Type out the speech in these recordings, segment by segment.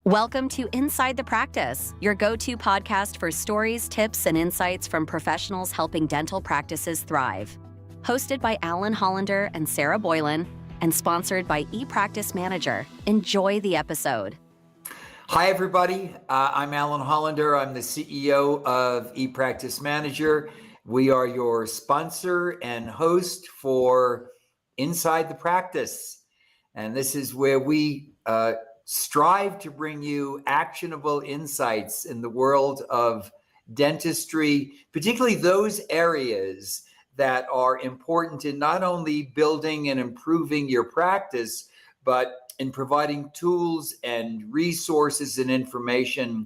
Welcome to Inside the Practice, your go-to podcast for stories, tips, and insights from professionals helping dental practices thrive. Hosted by Alan Hollander and Sarah Boylan, and sponsored by ePractice Manager. Enjoy the episode. Hi, everybody. I'm Alan Hollander. I'm the CEO of ePractice Manager. We are your sponsor and host for Inside the Practice. And this is where we strive to bring you actionable insights in the world of dentistry, particularly those areas that are important in not only building and improving your practice, but in providing tools and resources and information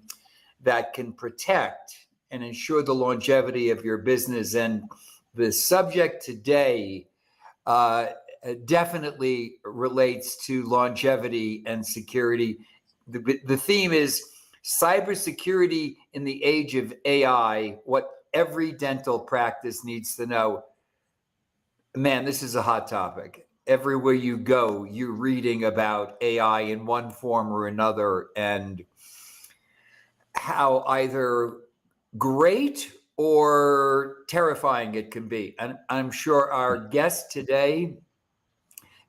that can protect and ensure the longevity of your business. And the subject today definitely relates to longevity and security. The theme is cybersecurity in the age of AI, what every dental practice needs to know. Man, this is a hot topic. Everywhere you go, you're reading about AI in one form or another, and how either great or terrifying it can be. And I'm sure our guest today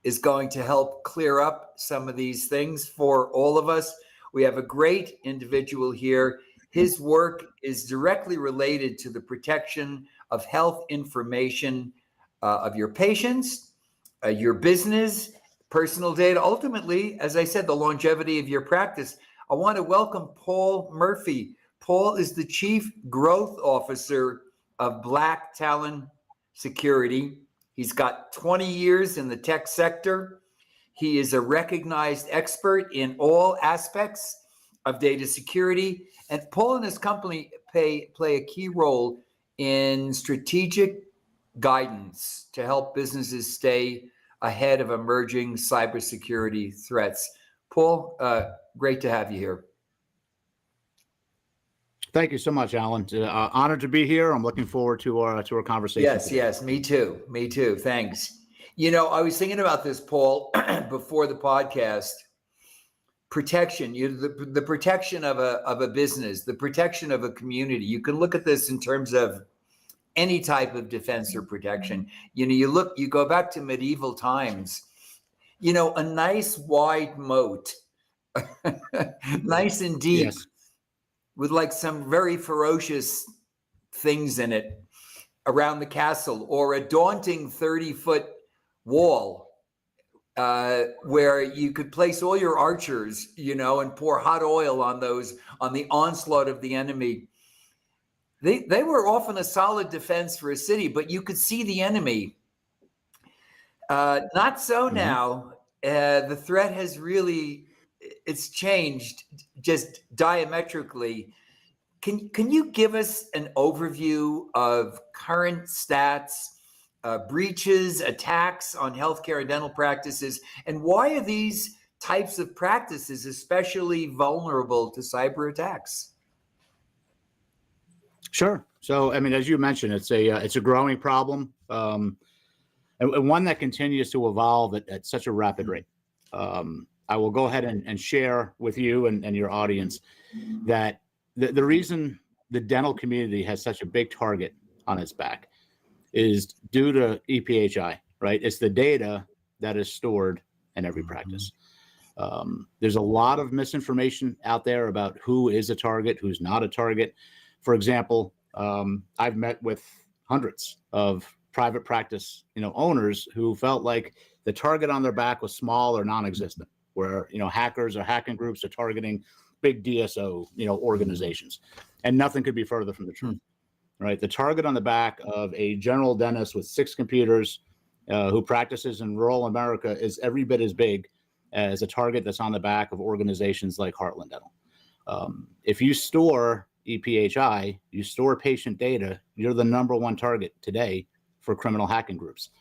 is going to help clear up some of these things for all of us. We have a great individual here. His work is directly related to the protection of health information of your patients, your business, personal data, ultimately, as I said, the longevity of your practice. I want to welcome Paul Murphy. Paul is the Chief Growth Officer of Black Talon Security. He's got 20 years in the tech sector. He is a recognized expert in all aspects of data security. And Paul and his company play a key role in strategic guidance to help businesses stay ahead of emerging cybersecurity threats. Paul, great to have you here. Thank you so much, Alan. Honored to be here. I'm looking forward to our conversation. Yes, me too. Thanks. You know, I was thinking about this, Paul, before the podcast. Protection, the protection of a business, the protection of a community. You can look at this in terms of any type of defense or protection. You know, you go back to medieval times. You know, a nice wide moat, nice and deep. Yes. With like some very ferocious things in it around the castle, or a daunting 30-foot wall where you could place all your archers, you know, and pour hot oil on the onslaught of the enemy. They were often a solid defense for a city, but you could see the enemy. Not so now. The threat has it's changed just diametrically. Can you give us an overview of current stats, breaches, attacks on healthcare and dental practices, and why are these types of practices especially vulnerable to cyber attacks? Sure. So, I mean, as you mentioned, it's a growing problem, and one that continues to evolve at such a rapid rate. I will go ahead and share with you and your audience that the reason the dental community has such a big target on its back is due to EPHI, right? It's the data that is stored in every practice. There's a lot of misinformation out there about who is a target, who's not a target. For example, I've met with hundreds of private practice, owners who felt like the target on their back was small or non-existent, where, hackers or hacking groups are targeting big DSO, organizations, and nothing could be further from the truth, right? The target on the back of a general dentist with 6 computers who practices in rural America is every bit as big as a target that's on the back of organizations like Heartland Dental. If you store EPHI, you store patient data, you're the number one target today for criminal hacking groups.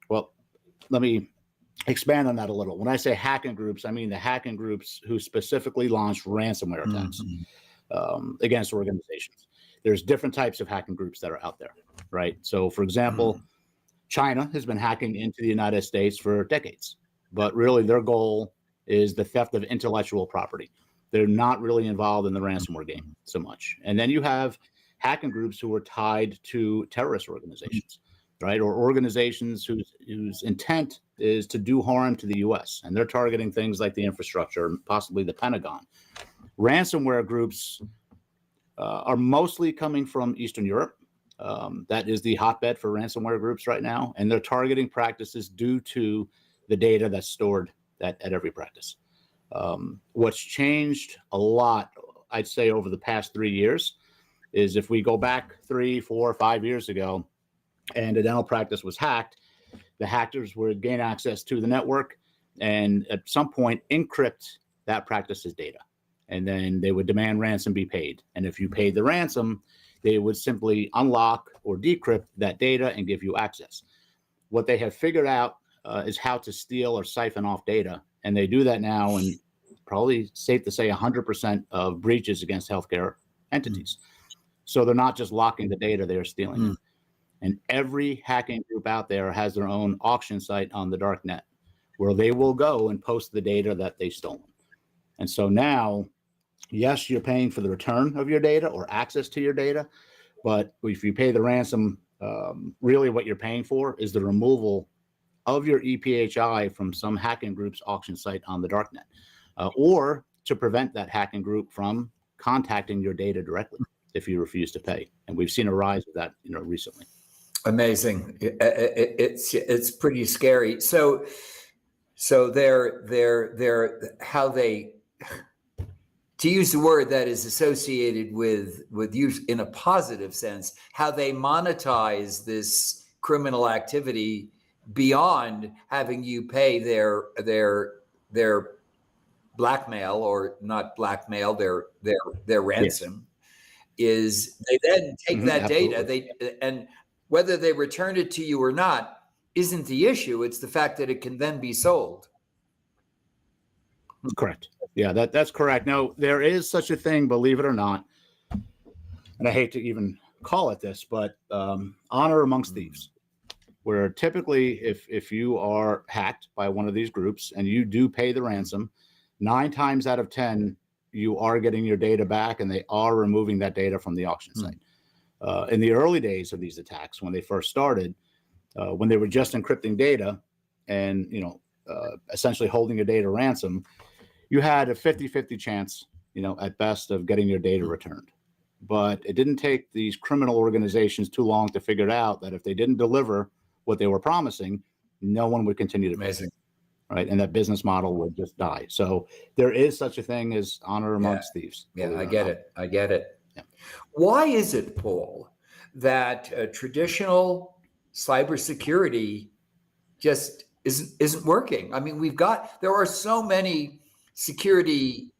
Well, let me expand on that a little. When I say hacking groups, I mean the hacking groups who specifically launch ransomware attacks against organizations. There's different types of hacking groups that are out there, right? So, for example, China has been hacking into the United States for decades, but really their goal is the theft of intellectual property. They're not really involved in the ransomware game so much. And then you have hacking groups who are tied to terrorist organizations, right? Or organizations whose intent is to do harm to the US. And they're targeting things like the infrastructure, possibly the Pentagon. Ransomware groups are mostly coming from Eastern Europe. That is the hotbed for ransomware groups right now. And they're targeting practices due to the data that's stored at every practice. What's changed a lot, I'd say, over the past 3 years is if we go back 3, 4, 5 years ago and a dental practice was hacked, the hackers would gain access to the network and at some point encrypt that practice's data. And then they would demand ransom be paid. And if you paid the ransom, they would simply unlock or decrypt that data and give you access. What they have figured out is how to steal or siphon off data. And they do that now in probably safe to say 100% of breaches against healthcare entities. So they're not just locking the data, they're stealing it. And every hacking group out there has their own auction site on the dark net where they will go and post the data that they've stolen. And so now, yes, you're paying for the return of your data or access to your data, but if you pay the ransom, really what you're paying for is the removal of your EPHI from some hacking group's auction site on the darknet, or to prevent that hacking group from contacting your data directly if you refuse to pay. And we've seen a rise of that, recently. Amazing. It's pretty scary. So they're how they, to use the word that is associated with use in a positive sense, how they monetize this criminal activity beyond having you pay their blackmail, or not blackmail, their ransom, is they then take that data, and whether they return it to you or not isn't the issue. It's the fact that it can then be sold. Correct. Yeah, that's correct. Now, there is such a thing, believe it or not, and I hate to even call it this, but honor amongst thieves, where typically if you are hacked by one of these groups and you do pay the ransom, 9 times out of 10, you are getting your data back and they are removing that data from the auction site. In the early days of these attacks, when they first started, when they were just encrypting data and, essentially holding your data ransom, you had a 50-50 chance, at best, of getting your data returned. But it didn't take these criminal organizations too long to figure out that if they didn't deliver what they were promising, no one would continue to pay, right? And that business model would just die. So there is such a thing as honor amongst thieves. Yeah, I get it. Yeah. Why is it, Paul, that traditional cybersecurity just isn't working? I mean, there are so many security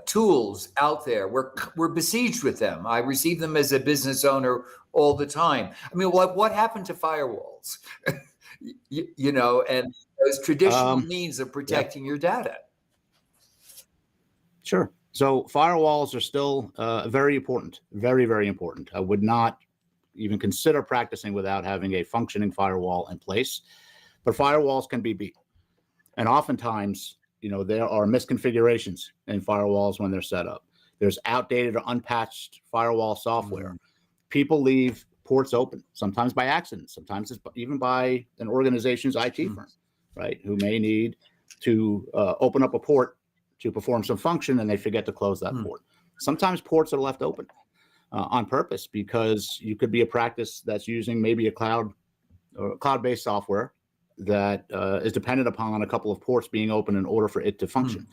tools out there. We're besieged with them. I receive them as a business owner all the time. I mean, what happened to firewalls? And those traditional means of protecting your data. Sure. So firewalls are still very important, very, very important. I would not even consider practicing without having a functioning firewall in place. But firewalls can be beat. And oftentimes, there are misconfigurations in firewalls when they're set up. There's outdated or unpatched firewall software. People leave ports open, sometimes by accident, sometimes it's even by an organization's IT firm, right, who may need to open up a port to perform some function and they forget to close that port. Sometimes ports are left open on purpose because you could be a practice that's using maybe a cloud or cloud-based software that is dependent upon a couple of ports being open in order for it to function.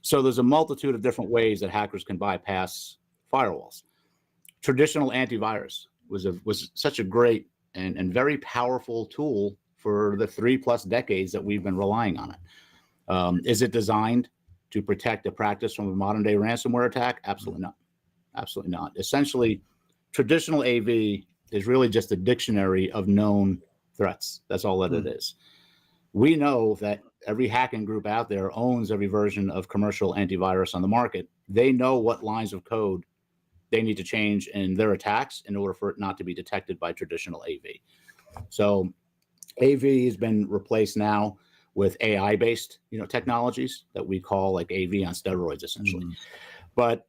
So there's a multitude of different ways that hackers can bypass firewalls. Traditional antivirus was such a great and very powerful tool for the 3+ decades that we've been relying on it. Is it designed to protect a practice from a modern day ransomware attack? Absolutely not. Absolutely not. Essentially, traditional AV is really just a dictionary of known threats. That's all that it is. We know that every hacking group out there owns every version of commercial antivirus on the market. They know what lines of code they need to change in their attacks in order for it not to be detected by traditional AV. So AV has been replaced now with AI-based, technologies that we call like AV on steroids, essentially. Mm. But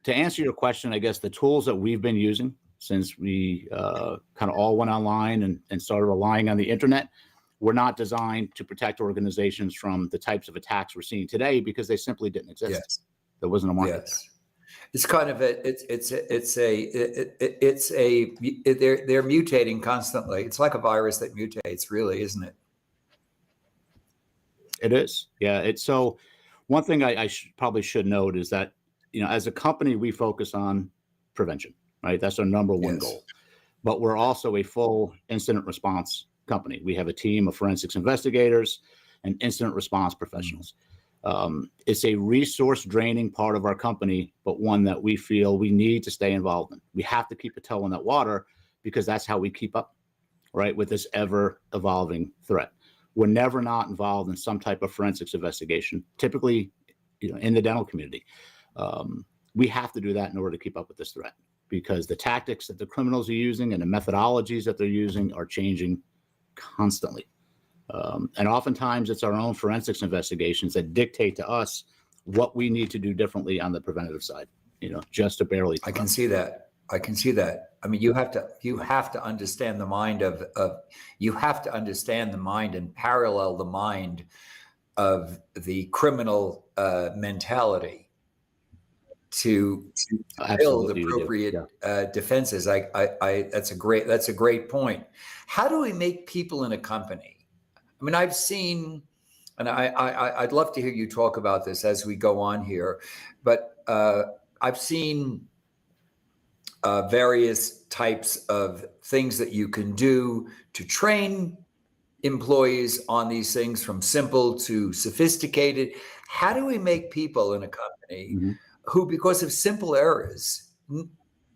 to answer your question, I guess the tools that we've been using since we kind of all went online and started relying on the internet were not designed to protect organizations from the types of attacks we're seeing today because they simply didn't exist. Yes. There wasn't a market. Yes. It's kind of they're mutating constantly. It's like a virus that mutates, really, isn't it? It is. Yeah. It's so one thing I probably should note is that, as a company, we focus on prevention, right? That's our number one Yes. goal. But we're also a full incident response company. We have a team of forensics investigators and incident response professionals. It's a resource draining part of our company, but one that we feel we need to stay involved in. We have to keep a toe in that water because that's how we keep up, right, with this ever evolving threat. We're never not involved in some type of forensics investigation, typically, in the dental community. We have to do that in order to keep up with this threat because the tactics that the criminals are using and the methodologies that they're using are changing constantly. And oftentimes it's our own forensics investigations that dictate to us what we need to do differently on the preventative side, just to barely. I can see that. I mean, you have to understand the mind you have to understand the mind and parallel the mind of the criminal mentality to build appropriate defenses. That's a great point. How do we make people in a company? I mean, I've seen, and I'd love to hear you talk about this as we go on here, but I've seen various types of things that you can do to train employees on these things, from simple to sophisticated. How do we make people in a company who, because of simple errors,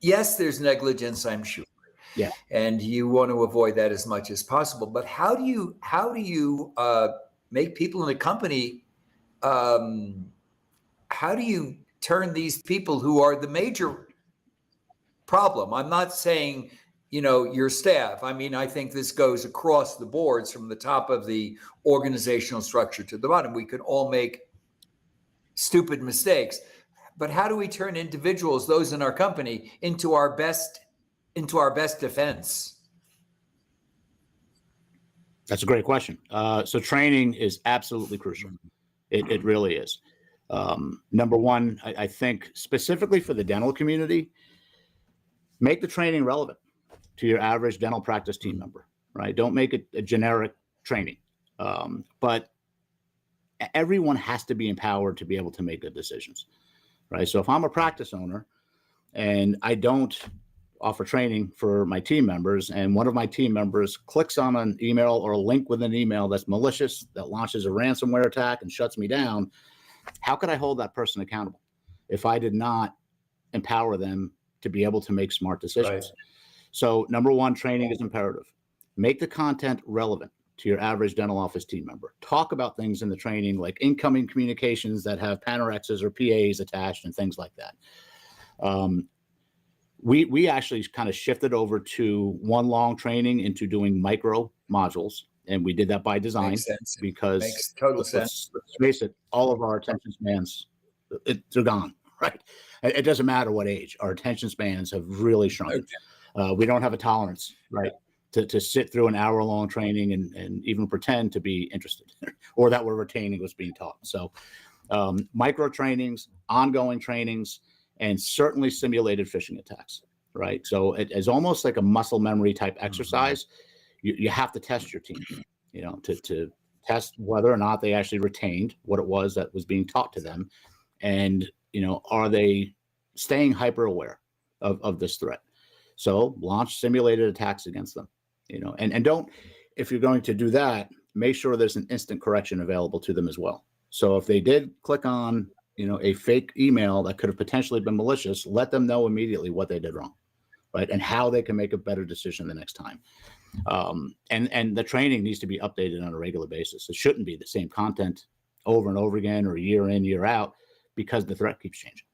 yes, there's negligence, I'm sure. Yeah. And you want to avoid that as much as possible. But how do you make people in a company? How do you turn these people who are the major problem? I'm not saying, your staff. I mean, I think this goes across the boards from the top of the organizational structure to the bottom. We can all make stupid mistakes, but how do we turn individuals, those in our company, into our best defense? That's a great question. So training is absolutely crucial. It really is. Number one, I think specifically for the dental community, make the training relevant to your average dental practice team member, right? Don't make it a generic training. But everyone has to be empowered to be able to make good decisions, right? So if I'm a practice owner and I don't offer training for my team members, and one of my team members clicks on an email or a link with an email that's malicious, that launches a ransomware attack and shuts me down, how could I hold that person accountable if I did not empower them to be able to make smart decisions? Right. So number one, training is imperative. Make the content relevant to your average dental office team member. Talk about things in the training like incoming communications that have Panorexes or PAs attached and things like that. We actually kind of shifted over to one long training into doing micro modules, and we did that by design. Makes sense. Because makes total sense. Let's face it, all of our attention spans, they're gone, right? It doesn't matter what age, our attention spans have really shrunk. Okay. We don't have a tolerance, right, to sit through an hour-long training and even pretend to be interested or that we're retaining what's being taught. So micro trainings, ongoing trainings, and certainly simulated phishing attacks, right? So it is almost like a muscle memory type exercise. You have to test your team, to test whether or not they actually retained what it was that was being taught to them. And, are they staying hyper aware of this threat? So launch simulated attacks against them, and don't, if you're going to do that, make sure there's an instant correction available to them as well. So if they did click on, a fake email that could have potentially been malicious, let them know immediately what they did wrong, right? And how they can make a better decision the next time. And the training needs to be updated on a regular basis. It shouldn't be the same content over and over again or year in, year out, because the threat keeps changing,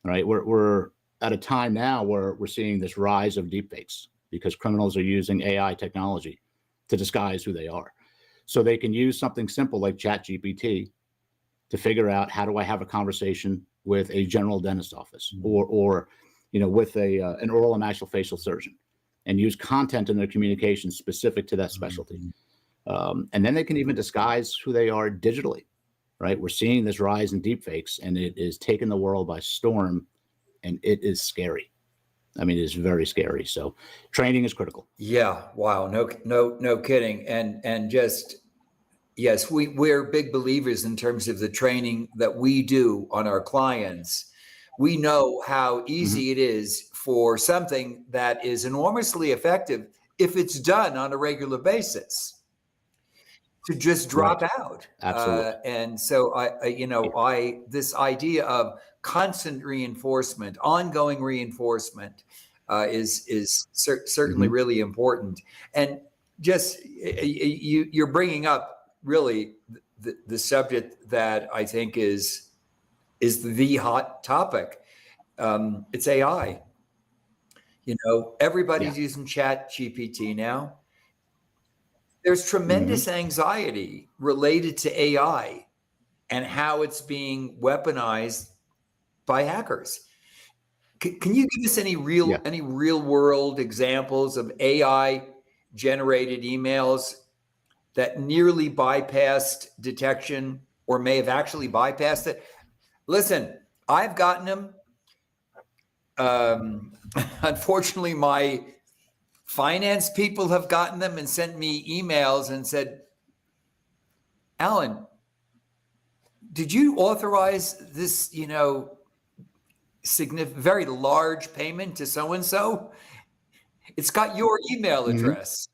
right? We're at a time now where we're seeing this rise of deepfakes because criminals are using AI technology to disguise who they are. So they can use something simple like ChatGPT to figure out, how do I have a conversation with a general dentist office, or with an oral and maxillofacial surgeon, and use content in their communication specific to that specialty. And then they can even disguise who they are digitally, right? We're seeing this rise in deepfakes, and it is taking the world by storm, and it is scary. I mean, it is very scary. So training is critical. Yeah. Wow. No kidding. And just, yes, we're big believers in terms of the training that we do on our clients. We know how easy it is for something that is enormously effective, if it's done on a regular basis, to just drop out. Absolutely. And so this idea of constant reinforcement, ongoing reinforcement, is certainly really important. And just you're bringing up really the subject that I think is the hot topic. It's AI. Everybody's using ChatGPT now. There's tremendous anxiety related to AI and how it's being weaponized by hackers. Can you give us any real world examples of AI generated emails that nearly bypassed detection, or may have actually bypassed it? Listen, I've gotten them. Unfortunately, my finance people have gotten them and sent me emails and said, Alan, did you authorize this, very large payment to so-and-so? It's got your email address.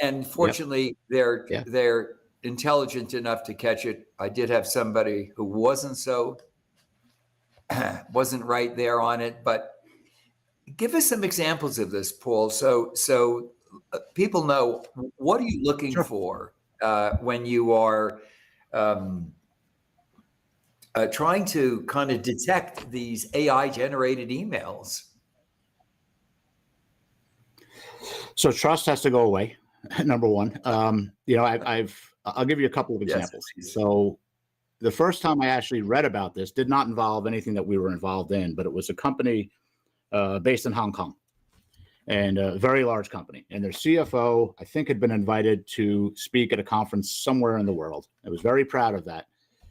And fortunately, they're intelligent enough to catch it. I did have somebody who wasn't right there on it, but give us some examples of this, Paul, so people know, what are you looking for when you are trying to kind of detect these AI generated emails? So trust has to go away. Number one. I'll give you a couple of examples. Yes, so the first time I actually read about this did not involve anything that we were involved in, but it was a company based in Hong Kong, and a very large company. And their CFO, I think, had been invited to speak at a conference somewhere in the world. I was very proud of that.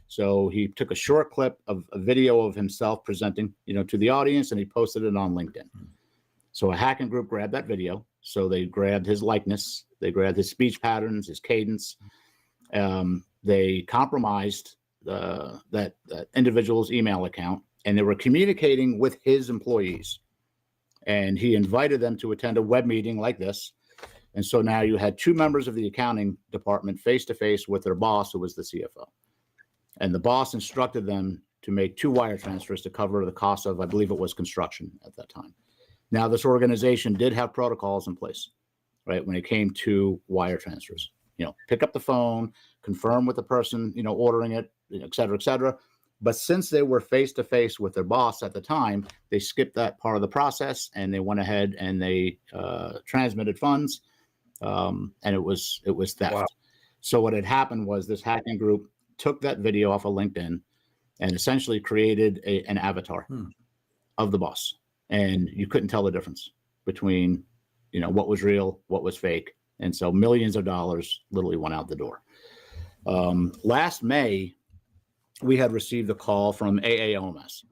So he took a short clip of a video of himself presenting, to the audience, and he posted it on LinkedIn. So a hacking group grabbed that video. So they grabbed his likeness, they grabbed his speech patterns, his cadence. They compromised that individual's email account, and they were communicating with his employees. And he invited them to attend a web meeting like this. And so now you had two members of the accounting department face to face with their boss, who was the CFO. And the boss instructed them to make 2 wire transfers to cover the cost of, I believe it was construction at that time. Now, this organization did have protocols in place, right, when it came to wire transfers. Pick up the phone, confirm with the person, ordering it, et cetera, et cetera. But since they were face to face with their boss at the time, they skipped that part of the process, and they went ahead and they transmitted funds, and it was theft. Wow. So what had happened was this hacking group took that video off of LinkedIn and essentially created an avatar of the boss, and you couldn't tell the difference between what was real, what was fake, and so millions of dollars literally went out the door. Last May, we had received a call from AAOMS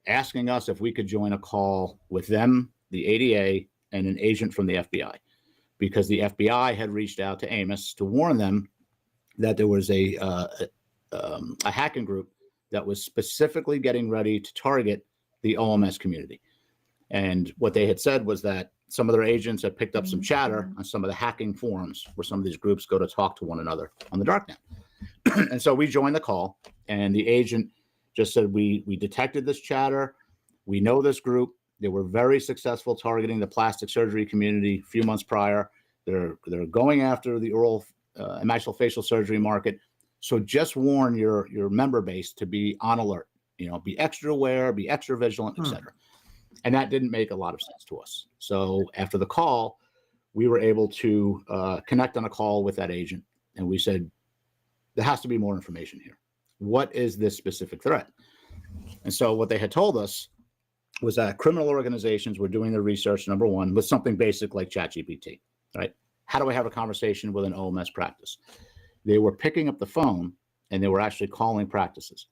asking us if we could join a call with them, the ADA, and an agent from the FBI, because the FBI had reached out to Amos to warn them that there was a hacking group that was specifically getting ready to target the OMS community. And what they had said was that some of their agents had picked up some chatter on some of the hacking forums where some of these groups go to talk to one another on the darknet. And so we joined the call, and the agent just said, we detected this chatter. We know this group. They were very successful targeting the plastic surgery community a few months prior. They're going after the oral and maxillofacial surgery market. So just warn your member base to be on alert, be extra aware, be extra vigilant, et cetera. And that didn't make a lot of sense to us. So after the call, we were able to connect on a call with that agent. And we said, there has to be more information here. What is this specific threat? And so what they had told us was that criminal organizations were doing their research, number one, with something basic like ChatGPT, right? How do I have a conversation with an OMS practice? They were picking up the phone and they were actually calling practices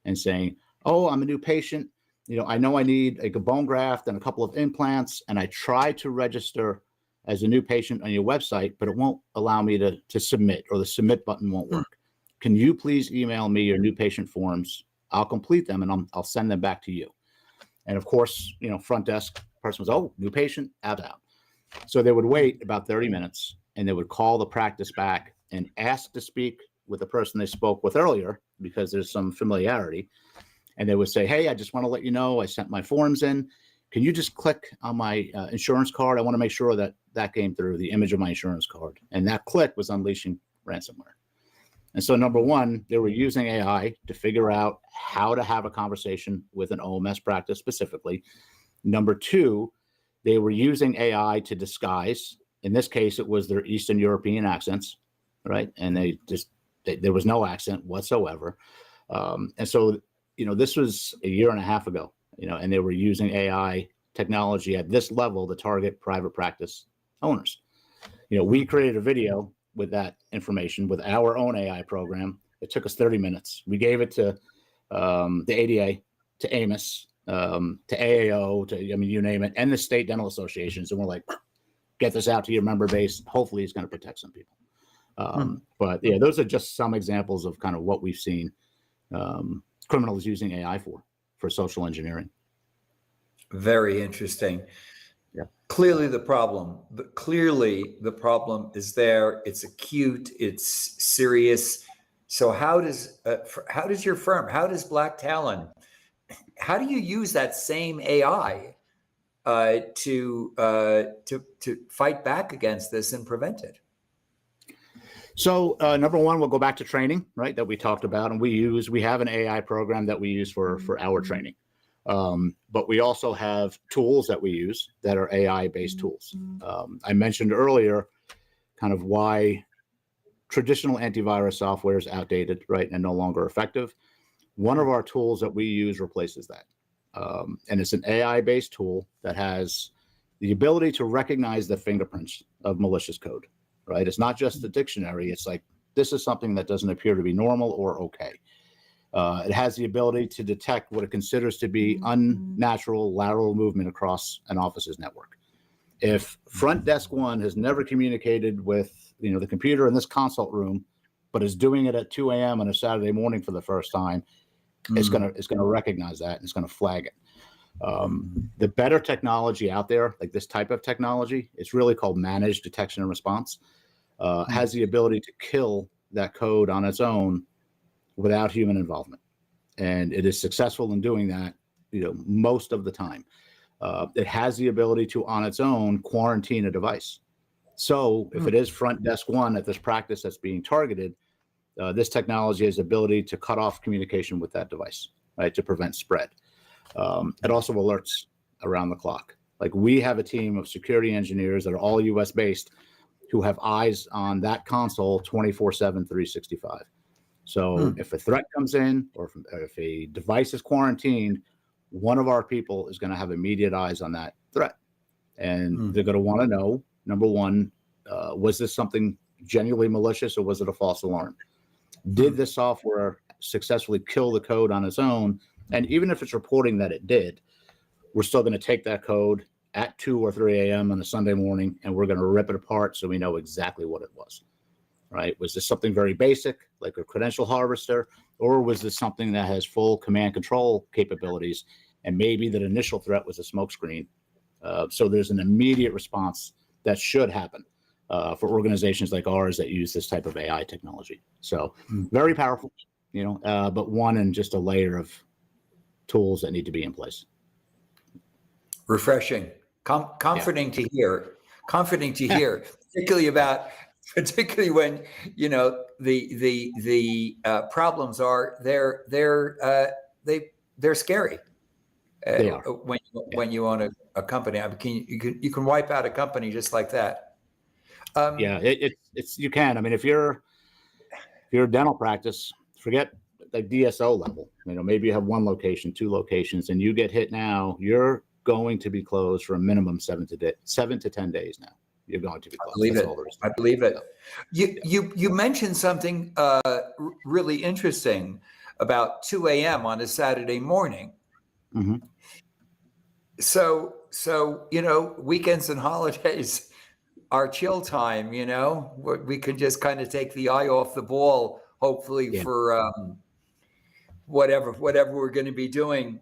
and saying, oh, I'm a new patient. I know I need like a bone graft and a couple of implants, and I tried to register as a new patient on your website, but it won't allow me to submit, or the submit button won't work. Can you please email me your new patient forms? I'll complete them and I'll send them back to you. And of course, front desk person was, oh, new patient, out. So they would wait about 30 minutes and they would call the practice back and ask to speak with the person they spoke with earlier, because there's some familiarity. And they would say, hey, I just want to let you know I sent my forms in. Can you just click on my insurance card? I want to make sure that came through, the image of my insurance card. And that click was unleashing ransomware. And so number one, they were using AI to figure out how to have a conversation with an OMS practice specifically. Number two, they were using AI to disguise. In this case, it was their Eastern European accents, right? And there was no accent whatsoever. And so, this was a year and a half ago, and they were using AI technology at this level to target private practice owners. We created a video with that information with our own AI program. It took us 30 minutes. We gave it to the ADA, to AMOS, to AAO, you name it, and the state dental associations. And we're like, get this out to your member base. Hopefully it's going to protect some people. But yeah, those are just some examples of kind of what we've seen criminals using AI for social engineering. Very interesting. Yeah. Clearly the problem is there. It's acute. It's serious. So how does your firm, how does Black Talon, how do you use that same AI to fight back against this and prevent it? So number one, we'll go back to training, right, that we talked about. And we have an AI program that we use for our training. But we also have tools that we use that are AI-based tools. I mentioned earlier kind of why traditional antivirus software is outdated, right, and no longer effective. One of our tools that we use replaces that. And it's an AI-based tool that has the ability to recognize the fingerprints of malicious code. Right? It's not just the dictionary. It's like, this is something that doesn't appear to be normal or okay. It has the ability to detect what it considers to be unnatural lateral movement across an office's network. If front desk one has never communicated with the computer in this consult room, but is doing it at 2 a.m. on a Saturday morning for the first time, it's gonna recognize that and it's gonna flag it. The better technology out there, like this type of technology, it's really called managed detection and response. Has the ability to kill that code on its own without human involvement. And it is successful in doing that, most of the time. It has the ability to, on its own, quarantine a device. So if it is front desk one at this practice that's being targeted, this technology has the ability to cut off communication with that device, right, to prevent spread. It also alerts around the clock. Like, we have a team of security engineers that are all US based who have eyes on that console 24/7, 365. So if a threat comes in, or if a device is quarantined, one of our people is going to have immediate eyes on that threat. And they're going to want to know, number one, was this something genuinely malicious, or was it a false alarm? Did the software successfully kill the code on its own? And even if it's reporting that it did, we're still going to take that code at 2 or 3 a.m. on a Sunday morning, and we're going to rip it apart so we know exactly what it was, right? Was this something very basic, like a credential harvester, or was this something that has full command control capabilities, and maybe that initial threat was a smokescreen? So there's an immediate response that should happen for organizations like ours that use this type of AI technology. So very powerful, but one in just a layer of tools that need to be in place. Refreshing, comforting to hear, particularly when the problems are they're scary. They are. When you own a company, I mean, you can wipe out a company just like that. Yeah, it's you can. I mean, if you're a dental practice, forget the DSO level. Maybe you have one location, two locations, and you get hit now, you're going to be closed for a minimum 7 to 10 days now. You're going to be closed. Believe That's it. all there is. I believe it. So, You mentioned something really interesting about 2 a.m. on a Saturday morning. mm-hmm. So weekends and holidays are chill time. We can just kind of take the eye off the ball, hopefully, Yeah. for whatever we're going to be doing.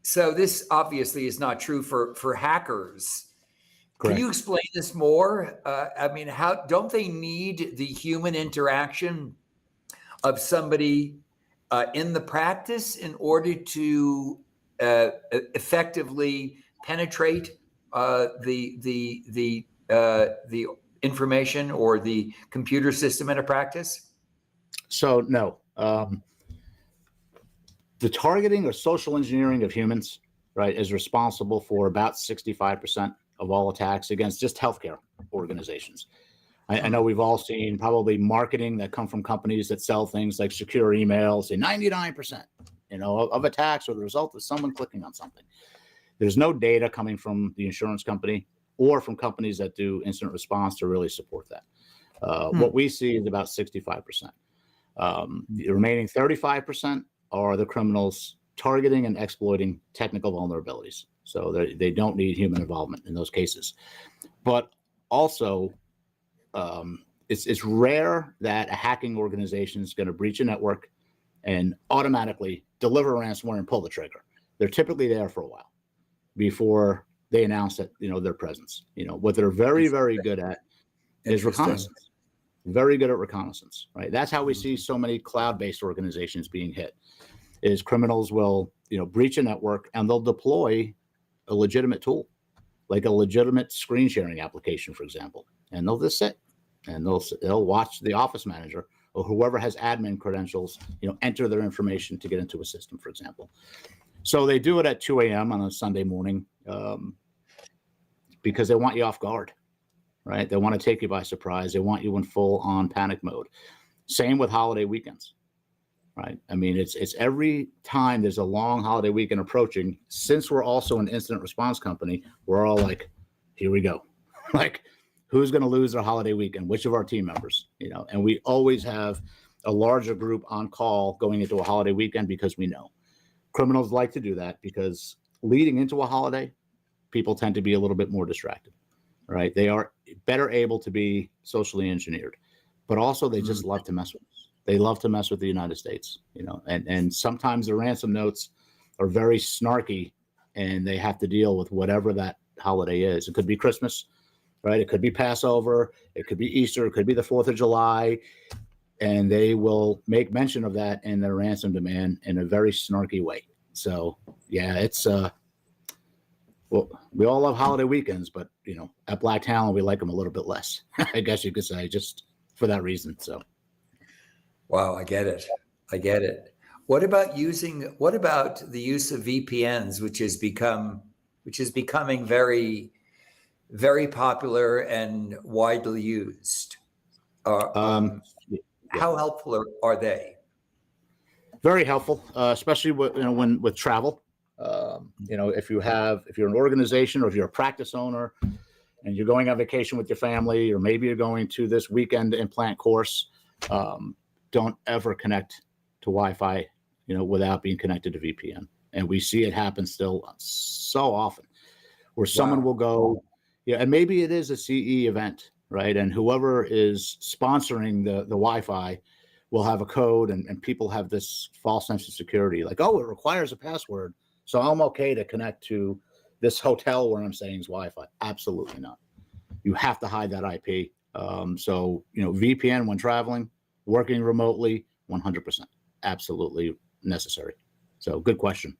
So this obviously is not true for hackers. Correct. Can you explain this more? I mean, how don't they need the human interaction of somebody in the practice in order to effectively penetrate the information or the computer system in a practice? So no, the targeting or social engineering of humans, right, is responsible for about 65% of all attacks against just healthcare organizations. I know we've all seen probably marketing that come from companies that sell things like secure emails, and 99%, of attacks are the result of someone clicking on something. There's no data coming from the insurance company or from companies that do incident response to really support that. What we see is about 65%. The remaining 35% are the criminals targeting and exploiting technical vulnerabilities. So they don't need human involvement in those cases. But also, it's rare that a hacking organization is going to breach a network and automatically deliver ransomware and pull the trigger. They're typically there for a while before they announce that their presence. What they're very, very good at is reconnaissance. Very good at reconnaissance, right? That's how we see so many cloud-based organizations being hit. Is criminals will breach a network and they'll deploy a legitimate tool, like a legitimate screen sharing application, for example, and they'll just sit and they'll watch the office manager or whoever has admin credentials, enter their information to get into a system, for example. So they do it at 2 a.m. on a Sunday morning because they want you off guard, right? They want to take you by surprise. They want you in full on panic mode. Same with holiday weekends, right? I mean, it's every time there's a long holiday weekend approaching, since we're also an incident response company, we're all like, here we go. Like, who's going to lose their holiday weekend? Which of our team members, and we always have a larger group on call going into a holiday weekend because we know criminals like to do that because leading into a holiday, people tend to be a little bit more distracted, right? They are better able to be socially engineered, but also they just love to mess with us. They love to mess with the United States, and sometimes the ransom notes are very snarky and they have to deal with whatever that holiday is. It could be Christmas, right? It could be Passover. It could be Easter. It could be the 4th of July. And they will make mention of that in their ransom demand in a very snarky way. So, yeah, it's, well, we all love holiday weekends, but, at Black Talon, we like them a little bit less, I guess you could say, just for that reason. So. Wow, I get it. What about the use of VPNs, which is becoming very, very popular and widely used? How helpful are they? Very helpful, especially with travel. If you're an organization or if you're a practice owner and you're going on vacation with your family, or maybe you're going to this weekend implant course, don't ever connect to Wi-Fi, without being connected to VPN. And we see it happen still so often where someone will go, and maybe it is a CE event, right? And whoever is sponsoring the Wi-Fi will have a code, and people have this false sense of security, like, oh, it requires a password, so I'm okay to connect to this hotel where I'm saying is Wi-Fi. Absolutely not. You have to hide that IP. So, VPN when traveling, working remotely, 100%, absolutely necessary. So, good question.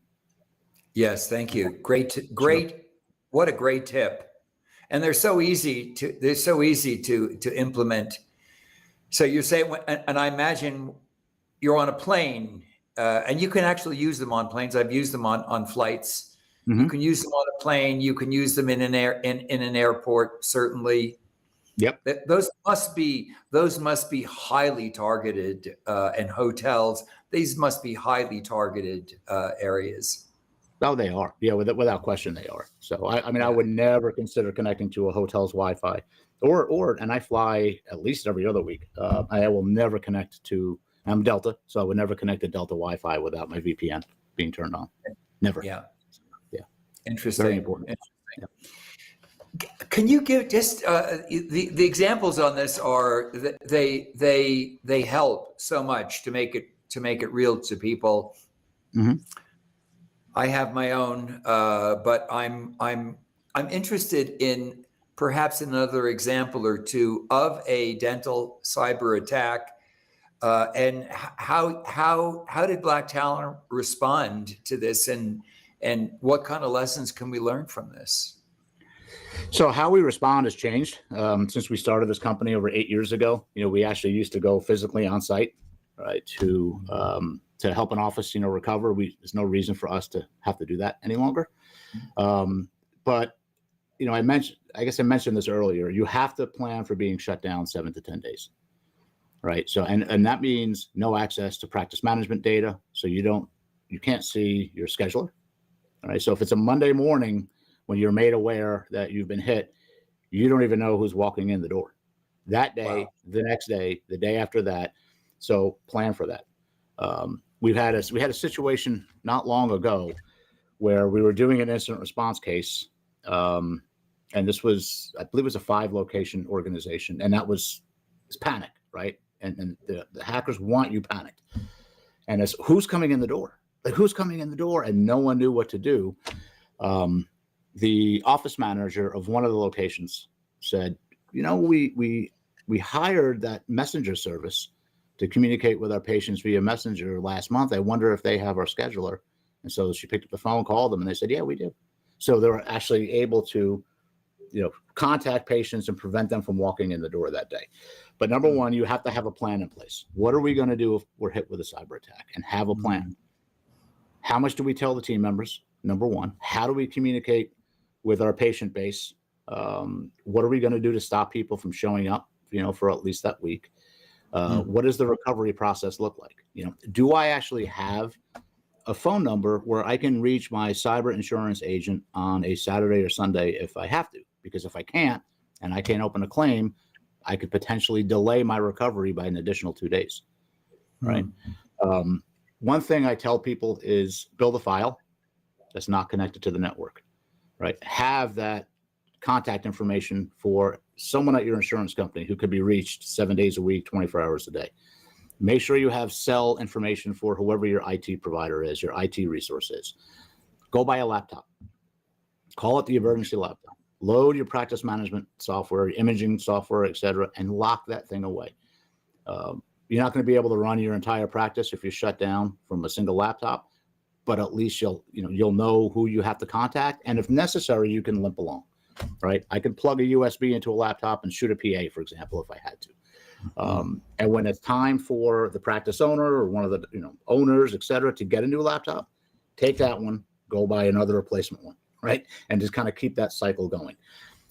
Yes, thank you. Great. Sure. What a great tip. And they're so easy to implement. So you're saying, and I imagine you're on a plane, and you can actually use them on planes. I've used them on flights. Mm-hmm. You can use them on a plane. You can use them in an airport, certainly. Yep. Those must be highly targeted, and hotels. These must be highly targeted areas. Oh, they are. Yeah, without question, they are. So I mean, I Yeah. would never consider connecting to a hotel's Wi-Fi, and I fly at least every other week. I will never connect to. I'm Delta, so I would never connect to Delta Wi-Fi without my VPN being turned on. Never. Yeah. Yeah. Interesting. Very important. Interesting. Can you give just the examples on this are that they help so much to make it real to people. Mm-hmm. I have my own, but I'm interested in perhaps another example or two of a dental cyber attack, and how did Black Talon respond to this, and what kind of lessons can we learn from this? So how we respond has changed since we started this company over 8 years ago. We actually used to go physically on site, right, to help an office, recover. There's no reason for us to have to do that any longer. But I mentioned this earlier. You have to plan for being shut down 7 to 10 days, right? So and that means no access to practice management data. So you can't see your scheduler, all right? So if it's a Monday morning when you're made aware that you've been hit, you don't even know who's walking in the door that day, wow, the next day, the day after that. So plan for that. We had a situation not long ago where we were doing an incident response case. And this was, I believe it was a 5-location organization, and it's panic, right? And the hackers want you panicked. And it's who's coming in the door? Like, who's coming in the door? And no one knew what to do. The office manager of one of the locations said, we hired that messenger service to communicate with our patients via messenger last month. I wonder if they have our scheduler. And so she picked up the phone, called them, and they said, yeah, we do. So they were actually able to, contact patients and prevent them from walking in the door that day. But number one, you have to have a plan in place. What are we going to do if we're hit with a cyber attack? And have a plan. How much do we tell the team members? Number one. How do we communicate with our patient base? What are we going to do to stop people from showing up, for at least that week? What does the recovery process look like? Do I actually have a phone number where I can reach my cyber insurance agent on a Saturday or Sunday if I have to? Because if I can't, and I can't open a claim, I could potentially delay my recovery by an additional 2 days, right? One thing I tell people is build a file that's not connected to the network, right? Have that contact information for someone at your insurance company who could be reached 7 days a week, 24 hours a day. Make sure you have cell information for whoever your IT provider is, your IT resource is. Go buy a laptop. Call it the emergency laptop. Load your practice management software, imaging software, et cetera, and lock that thing away. You're not going to be able to run your entire practice if you're shut down from a single laptop, but at least you'll know who you have to contact. And if necessary, you can limp along, right? I could plug a USB into a laptop and shoot a PA, for example, if I had to. And when it's time for the practice owner or one of the owners, et cetera, to get a new laptop, take that one, go buy another replacement one, right? And just kind of keep that cycle going.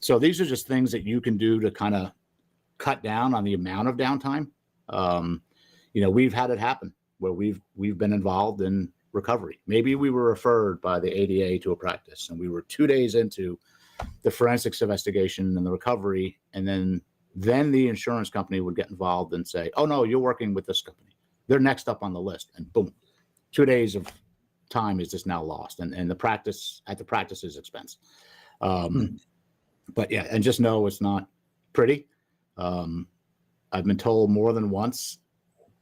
So these are just things that you can do to kind of cut down on the amount of downtime. We've had it happen where we've been involved in recovery. Maybe we were referred by the ADA to a practice, and we were 2 days into the forensics investigation and the recovery, and then the insurance company would get involved and say, oh no, you're working with this company, they're next up on the list, and boom, 2 days of time is just now lost, and the practice at the practice's expense. But yeah, and just know it's not pretty. I've been told more than once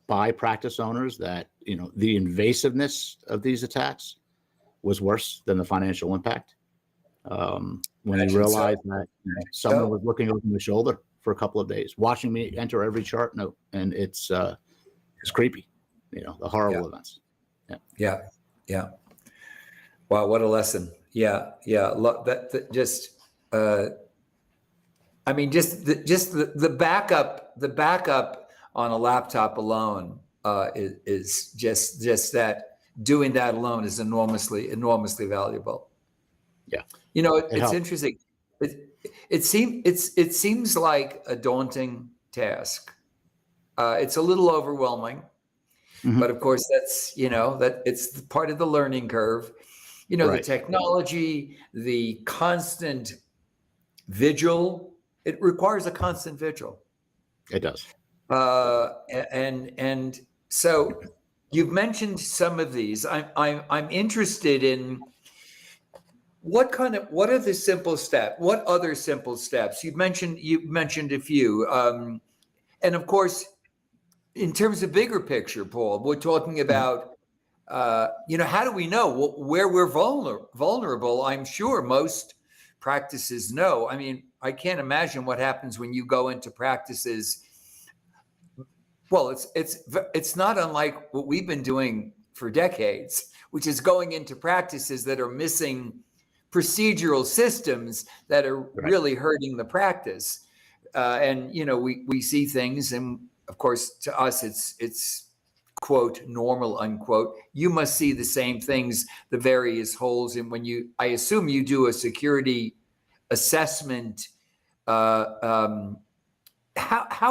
by practice owners that the invasiveness of these attacks was worse than the financial impact. When they realized that someone was looking over my shoulder for a couple of days, watching me enter every chart note, and it's creepy, the horrible events. Yeah. Wow, what a lesson. Yeah. That just. I mean, just the backup on a laptop alone is just that. Doing that alone is enormously valuable. Yeah. It's interesting. It seems like a daunting task. It's a little overwhelming, but of course that's, that it's part of the learning curve. The Right. technology, the constant vigil, it requires a constant vigil. It does. And so you've mentioned some of these. I'm interested in what are the simple steps? What other simple steps? You've mentioned a few. And of course, in terms of bigger picture, Paul, we're talking about, how do we know where we're vulnerable? I'm sure most practices know. I mean, I can't imagine what happens when you go into practices. Well, it's not unlike what we've been doing for decades, which is going into practices that are missing procedural systems that are really hurting the practice. And we see things, and of course, to us, it's quote normal unquote. You must see the same things, the various holes, and I assume you do a security assessment. How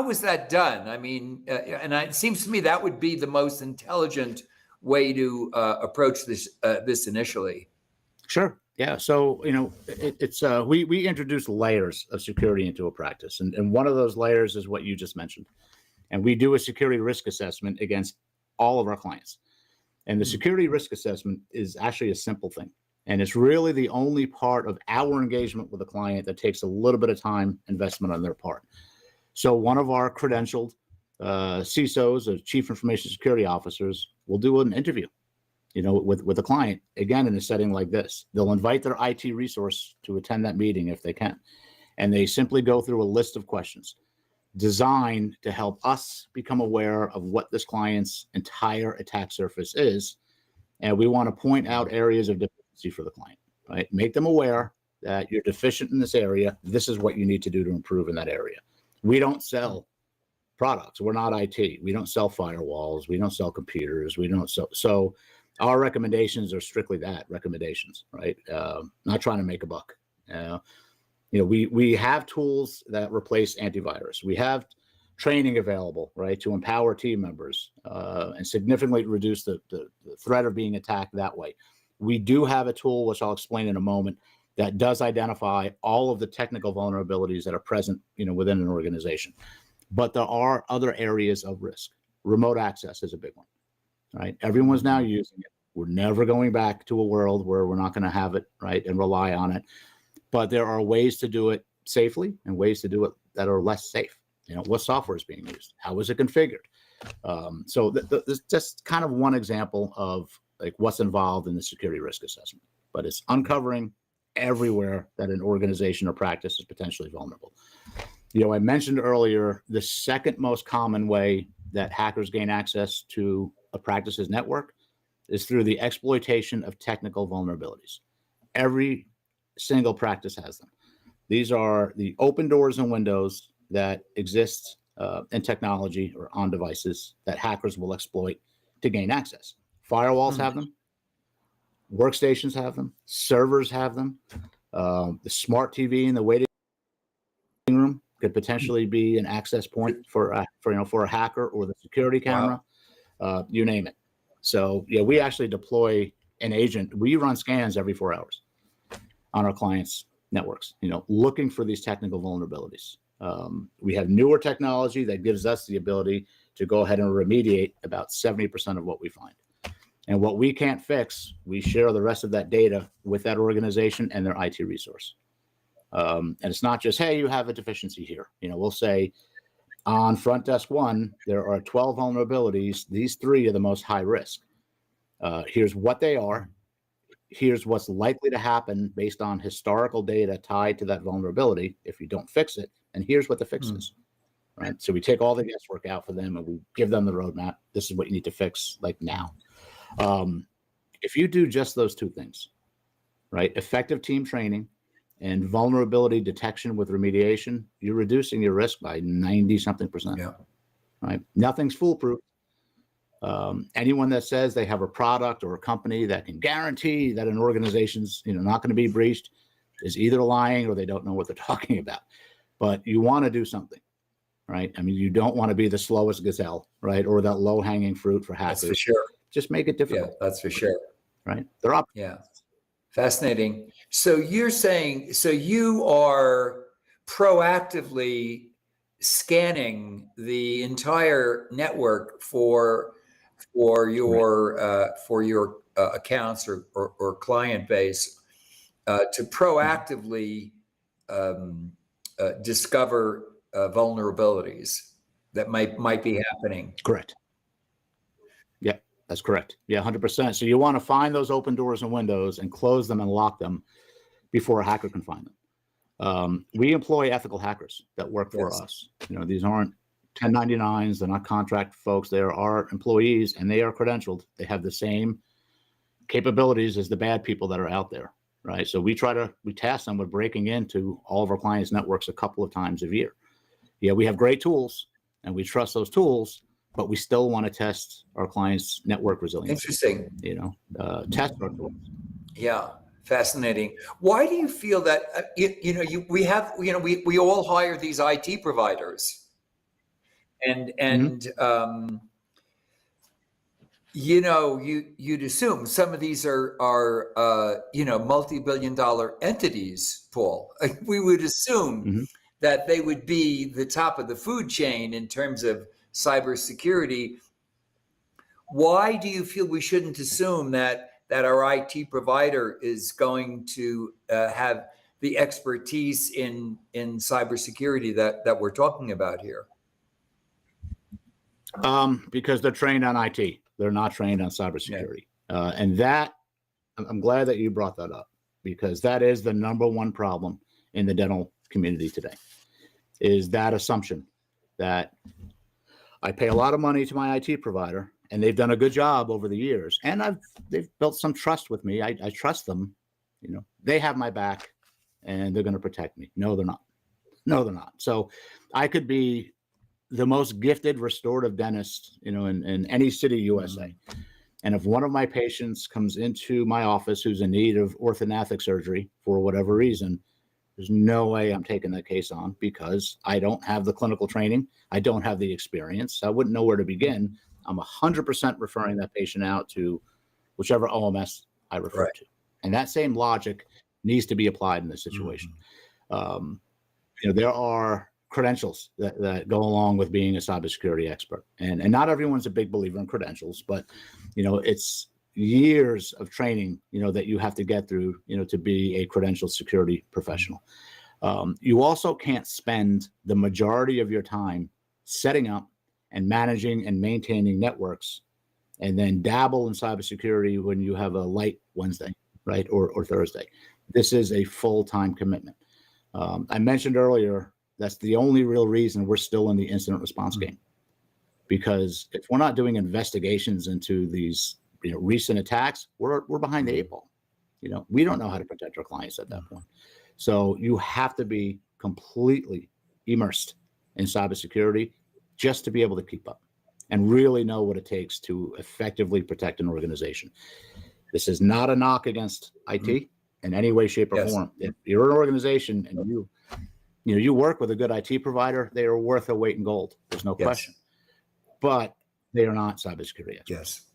was that done? I mean, and it seems to me that would be the most intelligent way to approach this initially. Sure. Yeah. So, we introduce layers of security into a practice. And one of those layers is what you just mentioned. And we do a security risk assessment against all of our clients. And the security risk assessment is actually a simple thing. And it's really the only part of our engagement with the client that takes a little bit of time investment on their part. So one of our credentialed CISOs, or Chief Information Security Officers, will do an interview, with a client, again, in a setting like this. They'll invite their IT resource to attend that meeting if they can. And they simply go through a list of questions designed to help us become aware of what this client's entire attack surface is. And we want to point out areas of deficiency for the client, right? Make them aware that you're deficient in this area. This is what you need to do to improve in that area. We don't sell products. We're not IT. We don't sell firewalls. We don't sell computers. We don't sell. So our recommendations are strictly that, recommendations, right? Not trying to make a buck. We have tools that replace antivirus. We have training available, right, to empower team members and significantly reduce the threat of being attacked that way. We do have a tool, which I'll explain in a moment, that does identify all of the technical vulnerabilities that are present, within an organization. But there are other areas of risk. Remote access is a big one, right? Everyone's now using it. We're never going back to a world where we're not going to have it, right, and rely on it. But there are ways to do it safely and ways to do it that are less safe. What software is being used? How is it configured? So this is just kind of one example of like what's involved in the security risk assessment. But it's uncovering everywhere that an organization or practice is potentially vulnerable. I mentioned earlier the second most common way that hackers gain access to a practice's network is through the exploitation of technical vulnerabilities. Every single practice has them. These are the open doors and windows that exist in technology or on devices that hackers will exploit to gain access. Firewalls have them. Workstations have them. Servers have them. The smart TV in the waiting room could potentially be an access point for a hacker, or the security camera. Wow. You name it. So we actually deploy an agent. We run scans every 4 hours on our clients' networks, looking for these technical vulnerabilities. We have newer technology that gives us the ability to go ahead and remediate about 70% of what we find. And what we can't fix, we share the rest of that data with that organization and their IT resource. And it's not just, hey, you have a deficiency here. We'll say on front desk 1, there are 12 vulnerabilities. These 3 are the most high risk. Here's what they are. Here's what's likely to happen based on historical data tied to that vulnerability if you don't fix it. And here's what the fix is, right? So we take all the guesswork out for them and we give them the roadmap. This is what you need to fix, like now. If you do just those 2 things, right? Effective team training and vulnerability detection with remediation, you're reducing your risk by 90-something%. Yeah. Right? Nothing's foolproof. Anyone that says they have a product or a company that can guarantee that an organization's not going to be breached is either lying or they don't know what they're talking about. But you want to do something, right? I mean, you don't want to be the slowest gazelle, right? Or that low hanging fruit for hackers. That's for sure. Just make it difficult. Yeah, that's for sure. Right? They're up. Yeah. Fascinating. So you're saying, so you are proactively scanning the entire network for your accounts or client base to proactively discover vulnerabilities that might be happening. Correct. Yeah, that's correct. Yeah, 100%. So you want to find those open doors and windows and close them and lock them before a hacker can find them. We employ ethical hackers that work for us. You know, these aren't 1099s. They're not contract folks. They are our employees, and they are credentialed. They have the same capabilities as the bad people that are out there, right? So we task them with breaking into all of our clients' networks a couple of times a year. Yeah, we have great tools, and we trust those tools, but we still want to test our clients' network resilience. Interesting. You know, test our tools. Yeah, fascinating. Why do you feel that? We all hire these IT providers, and you'd assume some of these are multi-billion-dollar entities, Paul. We would assume that they would be the top of the food chain in terms of cybersecurity. Why do you feel we shouldn't assume that our IT provider is going to have the expertise in cybersecurity that we're talking about here? Because they're trained on IT. They're not trained on cybersecurity. And that, I'm glad that you brought that up, because that is the number one problem in the dental community today, is that assumption that I pay a lot of money to my IT provider and they've done a good job over the years, and they've built some trust with me. I trust them. You know, they have my back and they're going to protect me. No, they're not. No, they're not. So I could be the most gifted restorative dentist, in any city, USA. And if one of my patients comes into my office who's in need of orthodontic surgery for whatever reason, there's no way I'm taking that case on, because I don't have the clinical training. I don't have the experience. I wouldn't know where to begin. I'm 100% referring that patient out to whichever OMS I refer to. And that same logic needs to be applied in this situation. There are credentials that go along with being a cybersecurity expert. And not everyone's a big believer in credentials, but, it's years of training, that you have to get through, to be a credentialed security professional. You also can't spend the majority of your time setting up and managing and maintaining networks and then dabble in cybersecurity when you have a light Wednesday, right? Or Thursday. This is a full-time commitment. I mentioned earlier, that's the only real reason we're still in the incident response game, because if we're not doing investigations into these recent attacks, we're behind the eight ball. We don't know how to protect our clients at that point. So you have to be completely immersed in cybersecurity just to be able to keep up and really know what it takes to effectively protect an organization. This is not a knock against IT in any way, shape, or form. If you're an organization and you work with a good IT provider, they are worth their weight in gold. There's no question. But they are not cybersecurity experts.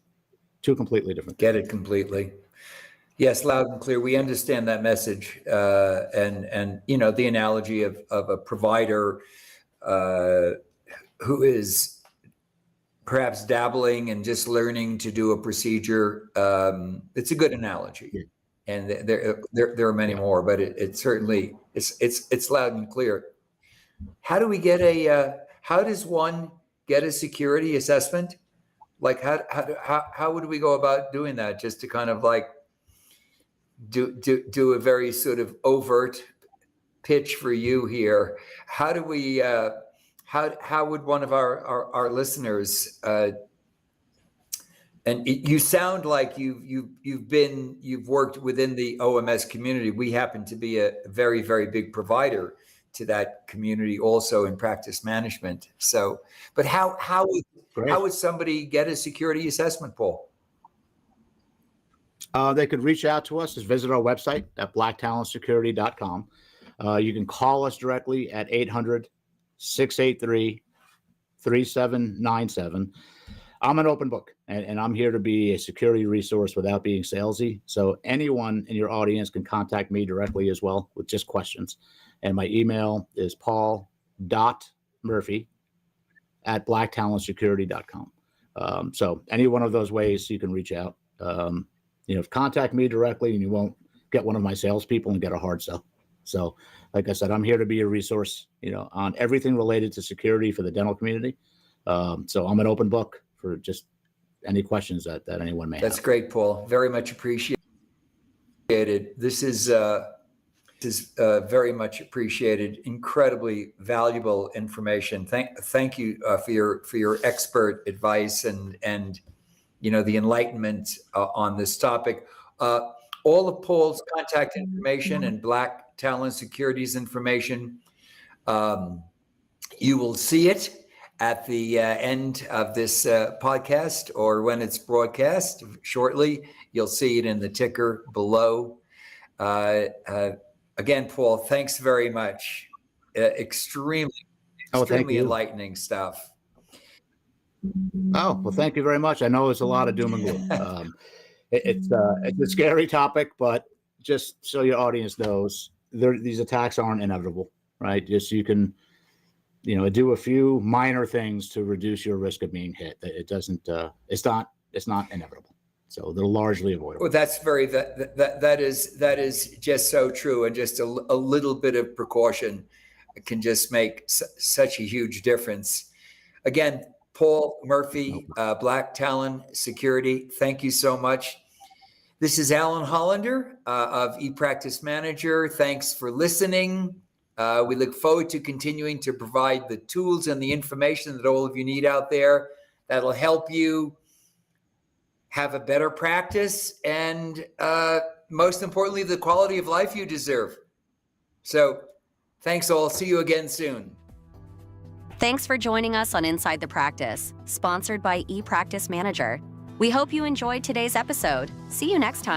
Two completely different things. Get it completely. Yes, loud and clear. We understand that message, and the analogy of a provider who is perhaps dabbling and just learning to do a procedure. It's a good analogy, and there are many more, but it certainly it's loud and clear. How do we get how does one get a security assessment? Like how would we go about doing that? Just to kind of like do a very sort of overt pitch for you here. How do we how would one of our listeners and you sound like you've worked within the OMS community. We happen to be a very, very big provider to that community also in practice management. So, but how would somebody get a security assessment, Paul? They could reach out to us. Just visit our website at blacktalonsecurity.com. You can call us directly at 800-683-3797. I'm an open book, and I'm here to be a security resource without being salesy. So anyone in your audience can contact me directly as well with just questions. And my email is paul.murphy@blacktalonsecurity.com. So any one of those ways you can reach out. Contact me directly, and you won't get one of my salespeople and get a hard sell. So, like I said, I'm here to be a resource, on everything related to security for the dental community. So I'm an open book for just any questions that anyone may have. That's great, Paul. Very much appreciated. This is very much appreciated. Incredibly valuable information. Thank you for your expert advice and the enlightenment on this topic. All of Paul's contact information and Black Talon Security's information, you will see it at the end of this podcast, or when it's broadcast shortly. You'll see it in the ticker below. Again, Paul, thanks very much. Extremely enlightening stuff. Oh, well, thank you very much. I know it's a lot of doom and gloom. It's a scary topic, but just so your audience knows, these attacks aren't inevitable, right? Just you can, do a few minor things to reduce your risk of being hit. It doesn't. It's not inevitable. So they're largely avoidable. Well, that is just so true, and just a little bit of precaution can just make such a huge difference. Again, Paul Murphy, Black Talon Security, thank you so much. This is Alan Hollander of ePractice Manager. Thanks for listening. We look forward to continuing to provide the tools and the information that all of you need out there that'll help you have a better practice and, most importantly, the quality of life you deserve. So thanks all. See you again soon. Thanks for joining us on Inside the Practice, sponsored by ePractice Manager. We hope you enjoyed today's episode. See you next time.